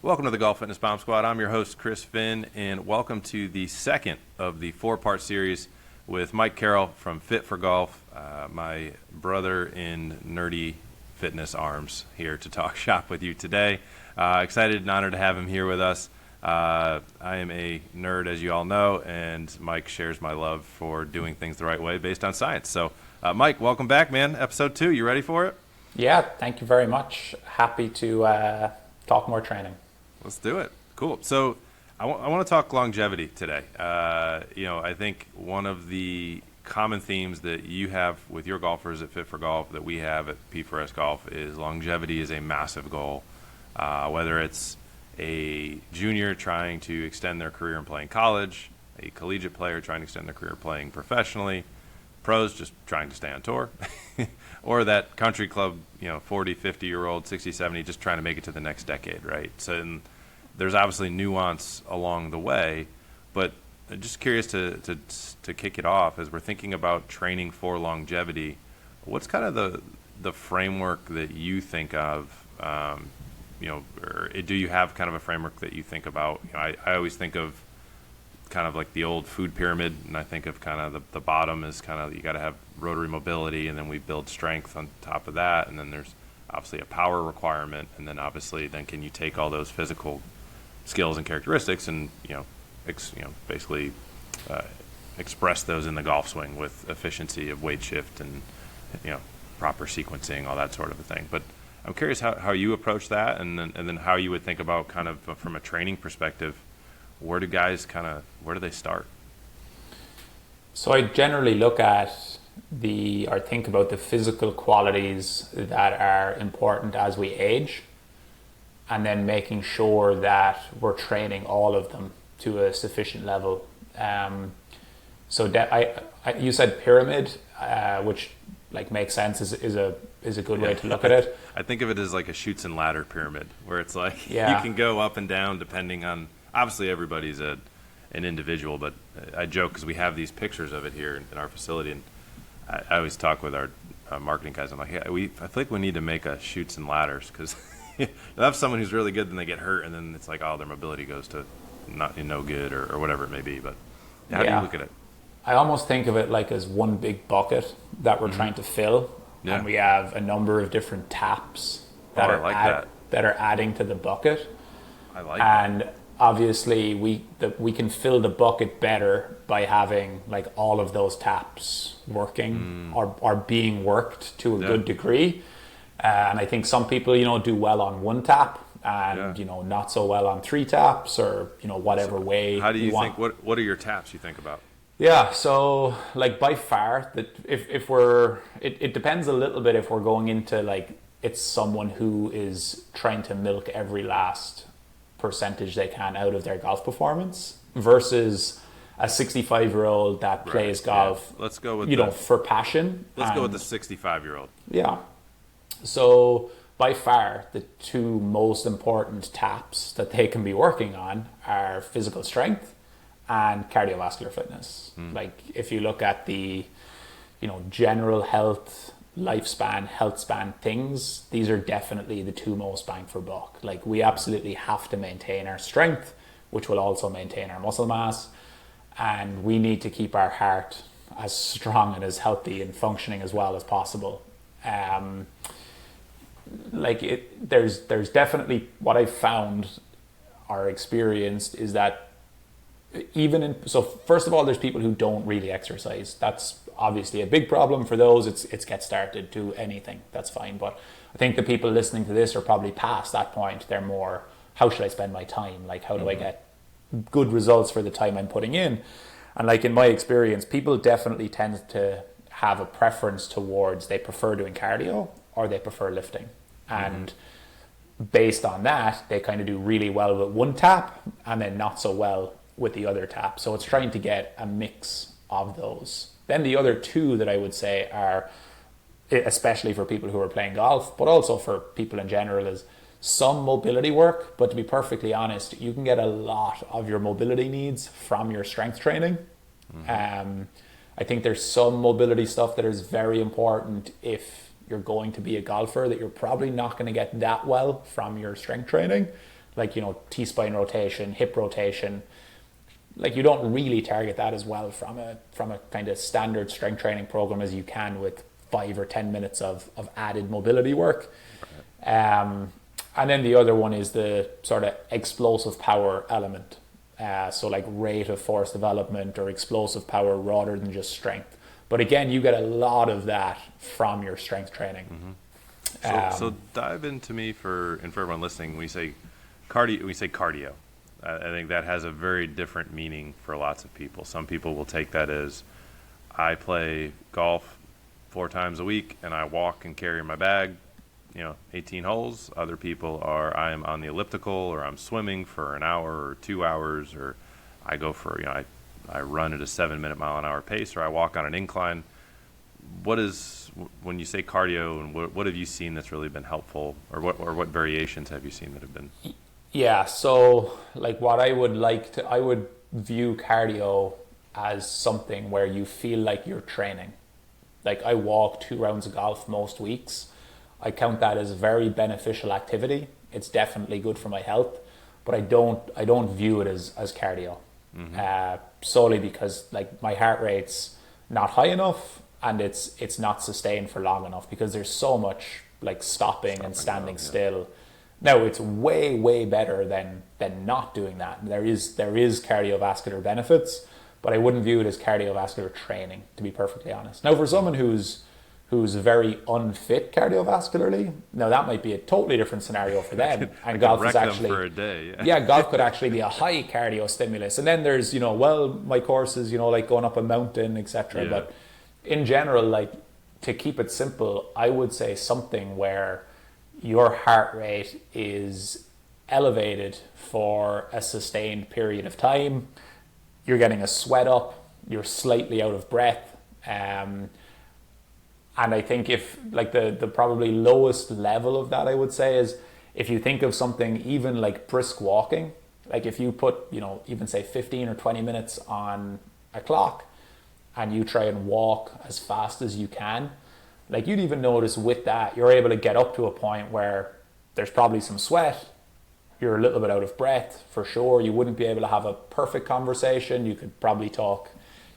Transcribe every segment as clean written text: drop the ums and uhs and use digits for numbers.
Welcome to the Golf Fitness Bomb Squad. I'm your host, Chris Finn, and welcome to the second of the four-part series with Mike Carroll from Fit for Golf, my brother in nerdy fitness arms, here to talk shop with you today. Excited and honored to have him here with us. I am a nerd, as you all know, and Mike shares my love for doing things the right way based on science. So, Mike, welcome back, man. Episode 2, you ready for it? Yeah, thank you very much. Happy to talk more training. Let's do it. Cool. So I want to talk longevity today. I think one of the common themes that you have with your golfers at Fit for Golf, that we have at P4S Golf, is longevity is a massive goal. Whether it's a junior trying to extend their career in playing college, a collegiate player trying to extend their career playing professionally, pros just trying to stay on tour, or that country club, 40, 50-year-old, 60, 70, just trying to make it to the next decade, right? So there's obviously nuance along the way, but I'm just curious to kick it off as we're thinking about training for longevity. What's kind of the framework that you think of, or do you have kind of a framework that you think about? I always think of kind of like the old food pyramid, and I think of kind of the bottom is kind of, you got to have rotary mobility, and then we build strength on top of that, and then there's obviously a power requirement, and then obviously then can you take all those physical skills and characteristics and basically express those in the golf swing with efficiency of weight shift and proper sequencing, all that sort of a thing. But I'm curious how you approach that, and then how you would think about kind of from a training perspective, where do they start? So I generally look at think about the physical qualities that are important as we age, and then making sure that we're training all of them to a sufficient level. You said pyramid, which makes sense, is a good way to look at it. I think of it as like a chutes and ladder pyramid, where it's like you can go up and down depending on, obviously everybody's an individual, but I joke because we have these pictures of it here in our facility, and I always talk with our marketing guys. I'm like, I feel like we need to make a chutes and ladders, because you'll have someone who's really good, then they get hurt, and then it's like, their mobility goes to no good or whatever it may be. But how do you look at it? I almost think of it like as one big bucket that we're trying to fill, and we have a number of different taps that are adding to the bucket. I like that. And obviously we can fill the bucket better by having all of those taps working or being worked to a good degree. And I think some people do well on one tap and not so well on three taps, or whatever way. How do you think, what are your taps you think about? Yeah, so by far, that if we're it depends a little bit if we're going into it's someone who is trying to milk every last percentage they can out of their golf performance versus a 65-year-old that plays golf. Yeah. Let's go with for passion. Let's go with the 65-year-old. Yeah. So by far, the two most important taps that they can be working on are physical strength and cardiovascular fitness. If you look at the general health, lifespan, health span things, these are definitely the two most bang for buck. We absolutely have to maintain our strength, which will also maintain our muscle mass, and we need to keep our heart as strong and as healthy and functioning as well as possible. There's definitely, what I've found or experienced is that so first of all, there's people who don't really exercise. That's obviously a big problem for those. It's get started, do anything, that's fine. But I think the people listening to this are probably past that point. They're more, how should I spend my time? How do I get good results for the time I'm putting in? And in my experience, people definitely tend to have a preference towards, they prefer doing cardio or they prefer lifting. And based on that, they kind of do really well with one tap and then not so well with the other tap. So it's trying to get a mix of those. Then the other two that I would say are, especially for people who are playing golf, but also for people in general, is some mobility work. But to be perfectly honest, you can get a lot of your mobility needs from your strength training. I think there's some mobility stuff that is very important if you're going to be a golfer that you're probably not going to get that well from your strength training. like, T-spine rotation, hip rotation. Like, you don't really target that as well from a kind of standard strength training program as you can with 5 or 10 minutes of added mobility work. And then the other one is the sort of explosive power element. So like rate of force development or explosive power rather than just strength. But again, you get a lot of that from your strength training. So dive into me for everyone listening. When we say cardio. I think that has a very different meaning for lots of people. Some people will take that as I play golf 4 times a week and I walk and carry my bag, 18 holes. Other people are I am on the elliptical or I'm swimming for an hour or 2 hours, or I go for I run at a 7-minute mile-an-hour pace, or I walk on an incline. When you say cardio, and what have you seen that's really been helpful, or what variations have you seen that have been? Yeah, so like what I would view cardio as something where you feel like you're training. Like I walk 2 rounds of golf most weeks. I count that as a very beneficial activity. It's definitely good for my health, but I don't view it as cardio. Solely because like my heart rate's not high enough and it's not sustained for long enough because there's so much like stopping and standing still. Now it's way better than not doing that. There is cardiovascular benefits, but I wouldn't view it as cardiovascular training, to be perfectly honest. Now for someone who's very unfit cardiovascularly, now that might be a totally different scenario for them. And golf is actually for a day. Yeah, golf could actually be a high cardio stimulus. And then there's my courses, like going up a mountain, etc. But in general, like to keep it simple, I would say something where your heart rate is elevated for a sustained period of time. You're getting a sweat up, you're slightly out of breath. And I think if like the probably lowest level of that, I would say, is if you think of something even like brisk walking, like if you put, even say 15 or 20 minutes on a clock and you try and walk as fast as you can, like you'd even notice with that, you're able to get up to a point where there's probably some sweat, you're a little bit out of breath for sure. You wouldn't be able to have a perfect conversation. You could probably talk,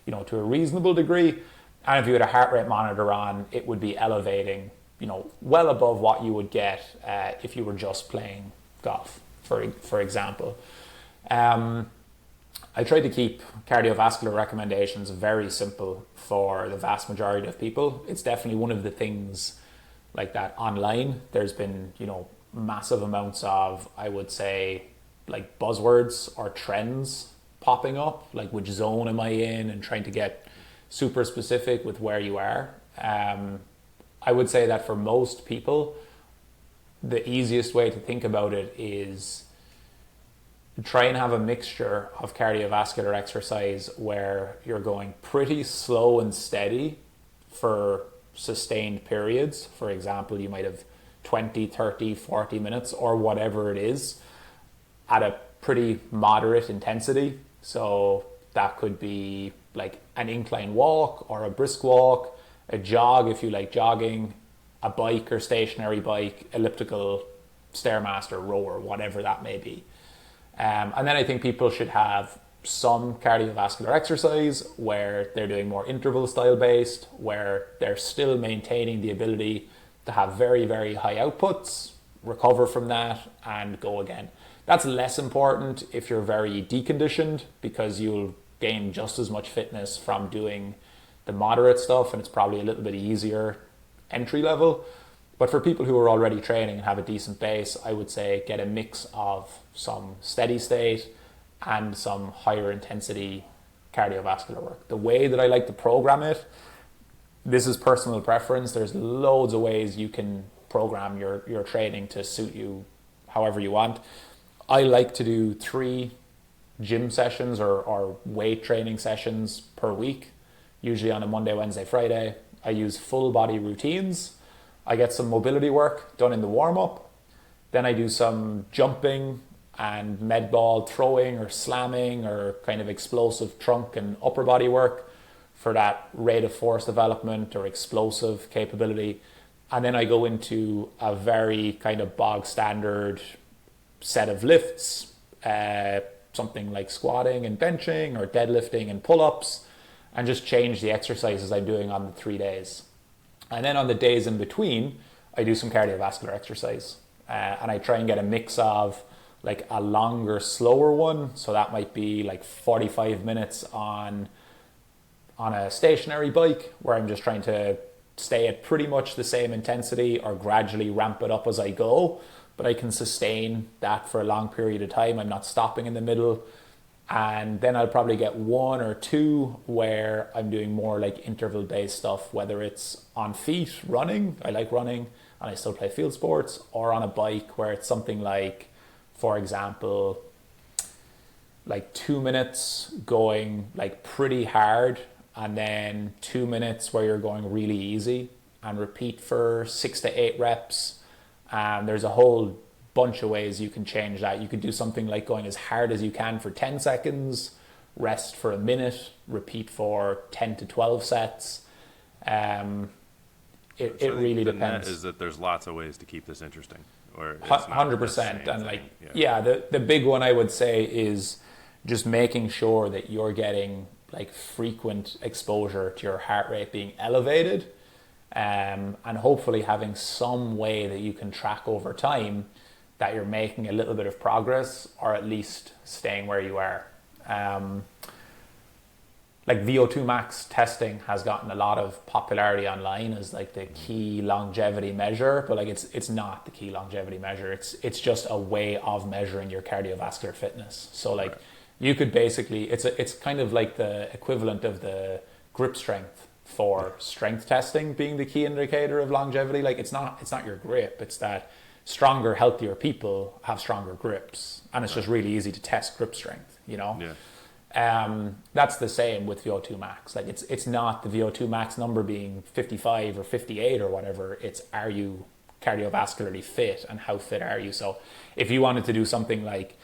to a reasonable degree. And if you had a heart rate monitor on, it would be elevating, well above what you would get if you were just playing golf, for example. I try to keep cardiovascular recommendations very simple for the vast majority of people. It's definitely one of the things like that online. There's been, massive amounts of, I would say, like buzzwords or trends popping up, like which zone am I in, and trying to get super specific with where you are. I would say that for most people, the easiest way to think about it is try and have a mixture of cardiovascular exercise where you're going pretty slow and steady for sustained periods. For example, you might have 20, 30, 40 minutes or whatever it is at a pretty moderate intensity. So that could be like an incline walk or a brisk walk, a jog if you like jogging, a bike or stationary bike, elliptical, stairmaster, rower, whatever that may be. And then I think people should have some cardiovascular exercise where they're doing more interval style based, where they're still maintaining the ability to have very, very high outputs, recover from that and go again. That's less important if you're very deconditioned because you'll gain just as much fitness from doing the moderate stuff and it's probably a little bit easier entry level. But for people who are already training and have a decent base, I would say get a mix of some steady state and some higher intensity cardiovascular work. The way that I like to program it, this is personal preference. There's loads of ways you can program your training to suit you however you want. I like to do 3 gym sessions or weight training sessions per week, usually on a Monday, Wednesday, Friday. I use full body routines. I get some mobility work done in the warm-up. Then I do some jumping and med ball throwing or slamming or kind of explosive trunk and upper body work for that rate of force development or explosive capability. And then I go into a very kind of bog standard set of lifts, something like squatting and benching or deadlifting and pull-ups, and just change the exercises I'm doing on the 3 days. And then on the days in between, I do some cardiovascular exercise. And I try and get a mix of like a longer, slower one. So that might be like 45 minutes on a stationary bike where I'm just trying to stay at pretty much the same intensity or gradually ramp it up as I go. But I can sustain that for a long period of time. I'm not stopping in the middle. And then I'll probably get 1 or 2 where I'm doing more like interval based stuff, whether it's on feet, running, I like running and I still play field sports, or on a bike where it's something like, for example, like 2 minutes going like pretty hard and then 2 minutes where you're going really easy, and repeat for 6 to 8 reps. There's a whole bunch of ways you can change that. You could do something like going as hard as you can for 10 seconds, rest for a minute, repeat for 10 to 12 sets. It really the depends. Net is that there's lots of ways to keep this interesting. Or 100%. And like, the big one I would say is just making sure that you're getting like frequent exposure to your heart rate being elevated, and hopefully having some way that you can track over time that you're making a little bit of progress, or at least staying where you are. Like VO2 max testing has gotten a lot of popularity online as like the key longevity measure, but like it's not the key longevity measure. It's just a way of measuring your cardiovascular fitness. So like you could basically, it's kind of like the equivalent of the grip strength for strength testing being the key indicator of longevity. Like it's not your grip, it's that stronger, healthier people have stronger grips, and it's just really easy to test grip strength, you know? That's the same with VO2 max. Like it's not the VO2 max number being 55 or 58 or whatever. It's, are you cardiovascularly fit, and how fit are you? So if you wanted to do something like,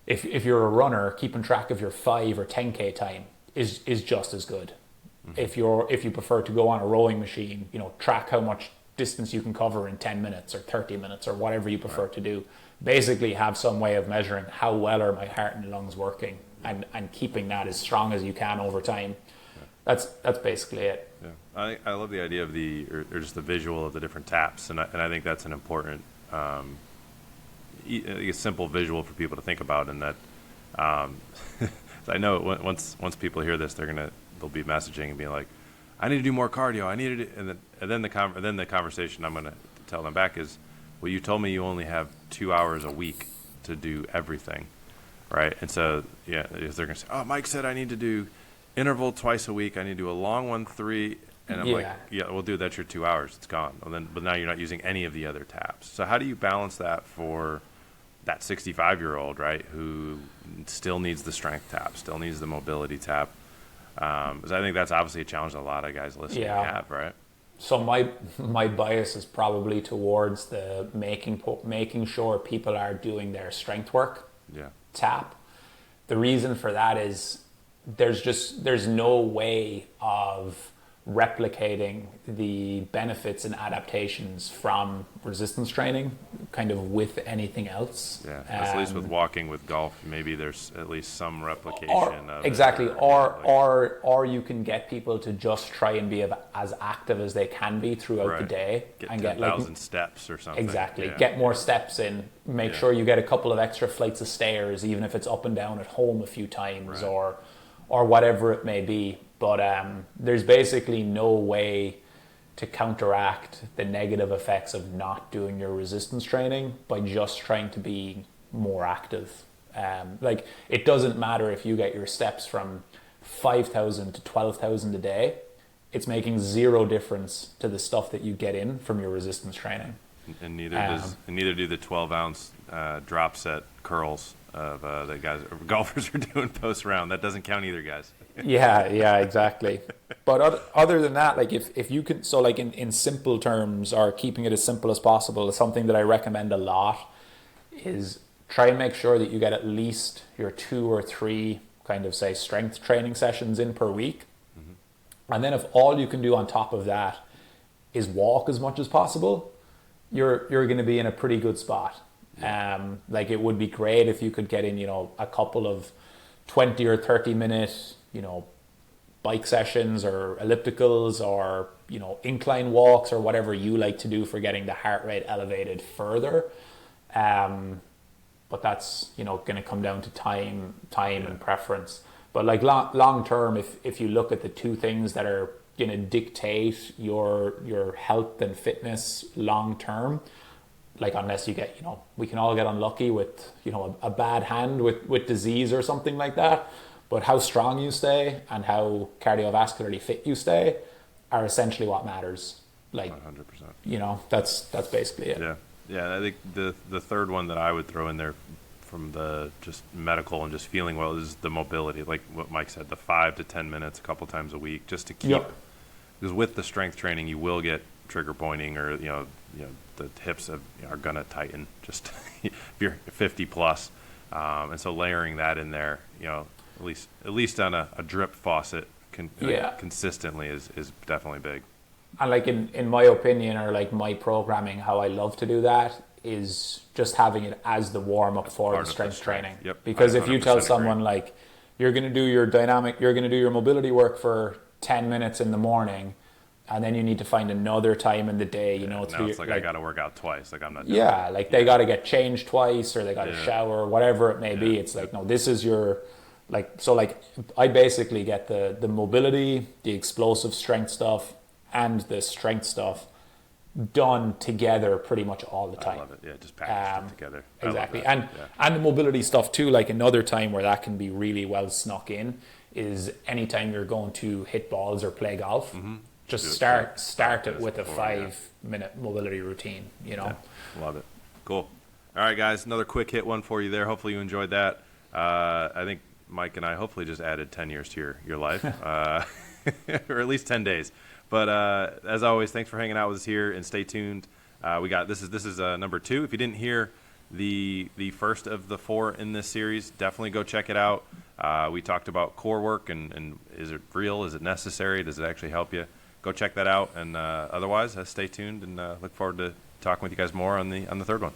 if you're a runner, keeping track of your 5 or 10K time is just as good. Mm-hmm. If you prefer to go on a rowing machine, you know, track how much distance you can cover in 10 minutes or 30 minutes or whatever you prefer to do. Basically have some way of measuring how well are my heart and lungs working, and keeping that as strong as you can over time. That's basically it. I love the idea of or just the visual of the different taps, and I think that's an important a simple visual for people to think about. And that I know once people hear this, they'll be messaging and being like, I need to do more cardio. I need to, and then the conversation I'm going to tell them back is, well, you told me you only have 2 hours a week to do everything, right? And so if they're going to say, oh, Mike said I need to do interval twice a week. I need to do a long one 3, and I'm like, yeah, well, dude, that's your 2 hours. It's gone. But now you're not using any of the other taps. So how do you balance that for that 65-year-old, right, who still needs the strength tap, still needs the mobility tap? Because I think that's obviously a challenge that a lot of guys listening have, right? So my bias is probably towards the making sure people are doing their strength work tap. The reason for that is there's no way of replicating the benefits and adaptations from resistance training kind of with anything else. At least with walking, with golf, maybe there's at least some replication of exactly it, or you can get people to just try and be as active as they can be throughout the day, and get 10,000 steps or something. Exactly. Get more steps in, make sure you get a couple of extra flights of stairs, even if it's up and down at home a few times, or whatever it may be. But there's basically no way to counteract the negative effects of not doing your resistance training by just trying to be more active. Like, it doesn't matter if you get your steps from 5,000 to 12,000 a day. It's making zero difference to the stuff that you get in from your resistance training. And neither do the 12-ounce drop set curls of the guys golfers are doing post round. That doesn't count either, guys. Yeah, exactly. But other than that, like if you can, so like in simple terms, or keeping it as simple as possible, something that I recommend a lot is try and make sure that you get at least your 2 or 3 kind of, say, strength training sessions in per week. Mm-hmm. And then if all you can do on top of that is walk as much as possible, you're going to be in a pretty good spot. Like it would be great if you could get in, a couple of 20 or 30 minute, bike sessions or ellipticals or, incline walks or whatever you like to do for getting the heart rate elevated further. But that's, going to come down to time and preference. But like long term, if you look at the two things that are going to dictate your health and fitness long term, like unless you get, we can all get unlucky with, a bad hand with disease or something like that. But how strong you stay and how cardiovascularly fit you stay are essentially what matters. Like 100%. That's basically it. Yeah. Yeah, I think the third one that I would throw in there from the just medical and just feeling well is the mobility. Like what Mike said, the 5 to 10 minutes a couple times a week just to keep, because with the strength training you will get trigger pointing or the hips are gonna tighten just if you're 50 plus, and so layering that in there, at least on a drip faucet consistently is definitely big. And like in my opinion, or like my programming, how I love to do that is just having it as the warm up for the strength training. Yep. Because if you tell someone like you're going to do your mobility work for 10 minutes in the morning, and then you need to find another time in the day, now it's like I got to work out twice. Like I'm not. They got to get changed twice, or they got to shower, whatever it may be. It's like, no, this is your. I basically get the mobility, the explosive strength stuff, and the strength stuff done together pretty much all the time. I love it. Yeah, just packaged it together. Exactly. And the mobility stuff too, like another time where that can be really well snuck in is anytime you're going to hit balls or play golf. Mm-hmm. Just start it with a 5-minute mobility routine, Yeah, love it. Cool. All right, guys, another quick hit one for you there. Hopefully you enjoyed that. I think Mike and I hopefully just added 10 years to your life, or at least 10 days. But as always, thanks for hanging out with us here, and stay tuned. We got this is number 2. If you didn't hear the first of the 4 in this series, definitely go check it out. We talked about core work and is it real? Is it necessary? Does it actually help you? Go check that out. And otherwise, stay tuned and look forward to talking with you guys more on the third one.